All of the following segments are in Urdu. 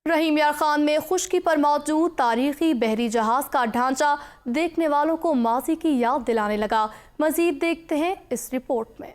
رحیم یار خان میں خشکی پر موجود تاریخی بحری جہاز کا ڈھانچہ دیکھنے والوں کو ماضی کی یاد دلانے لگا۔ مزید دیکھتے ہیں اس رپورٹ میں۔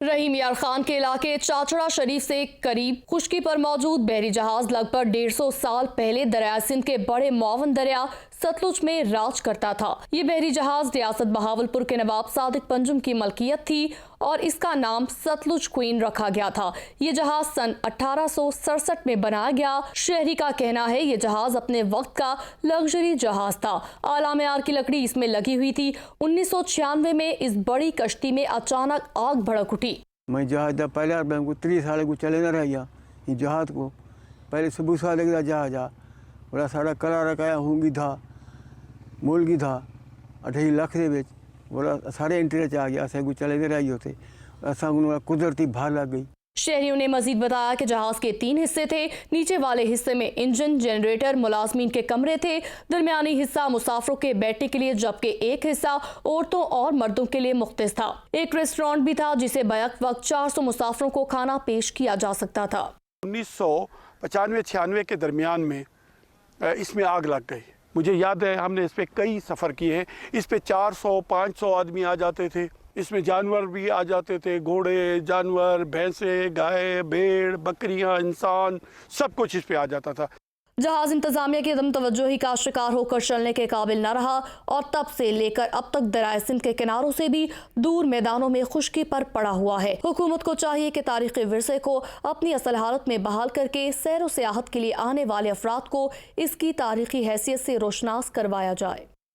رحیم یار خان کے علاقے چاچڑا شریف سے قریب خشکی پر موجود بحری جہاز لگ بھگ 150 سال پہلے دریائے سندھ کے بڑے معاون دریا ستلج میں راج کرتا تھا۔ یہ بحری جہاز ریاست بہاولپور کے نواب صادق پنجم کی ملکیت تھی اور اس کا نام ستلج کوئین رکھا گیا تھا۔ یہ جہاز سن 1867 میں بنایا گیا۔ شہری کا کہنا ہے یہ جہاز اپنے وقت کا لگژری جہاز تھا۔ اعلیٰ معیار کی لکڑی اس میں لگی ہوئی تھی۔ 1996 میں اس بڑی کشتی میں اچانک آگ بھڑک اٹھی۔ میں جہاز پہلے 30 سال کو چلے نہ رہا یہ جہاز کو پہلے صبح سال لگتا جہاز بڑا سارا کلا رکھایا ہوں گی تھا مول گی تھا 28 لاکھ دے بڑا سارے انٹرچ آ گیا اصل کو چلے نہ رہی ہوتے اصل قدرتی بھار لگ گئی۔ شہریوں نے مزید بتایا کہ جہاز کے 3 حصے تھے۔ نیچے والے حصے میں انجن، جنریٹر، ملازمین کے کمرے تھے۔ درمیانی حصہ مسافروں کے بیٹھنے کے لیے جبکہ ایک حصہ عورتوں اور مردوں کے لیے مختص تھا۔ ایک ریسٹورانٹ بھی تھا جسے بیک وقت 400 مسافروں کو کھانا پیش کیا جا سکتا تھا۔ 1995-96 کے درمیان میں اس میں آگ لگ گئی۔ مجھے یاد ہے ہم نے اس پہ کئی سفر کیے ہیں۔ اس پہ 400-500 آدمی آ جاتے تھے۔ اس میں جانور بھی آ جاتے تھے، گھوڑے، جانور، بھینسیں، گائے، بھیڑ، بکریاں، انسان، سب کچھ اس پہ آ جاتا تھا۔ جہاز انتظامیہ کی عدم توجہی کا شکار ہو کر چلنے کے قابل نہ رہا اور تب سے لے کر اب تک دریائے سندھ کے کناروں سے بھی دور میدانوں میں خشکی پر پڑا ہوا ہے۔ حکومت کو چاہیے کہ تاریخی ورثے کو اپنی اصل حالت میں بحال کر کے سیر و سیاحت کے لیے آنے والے افراد کو اس کی تاریخی حیثیت سے روشناس کروایا جائے۔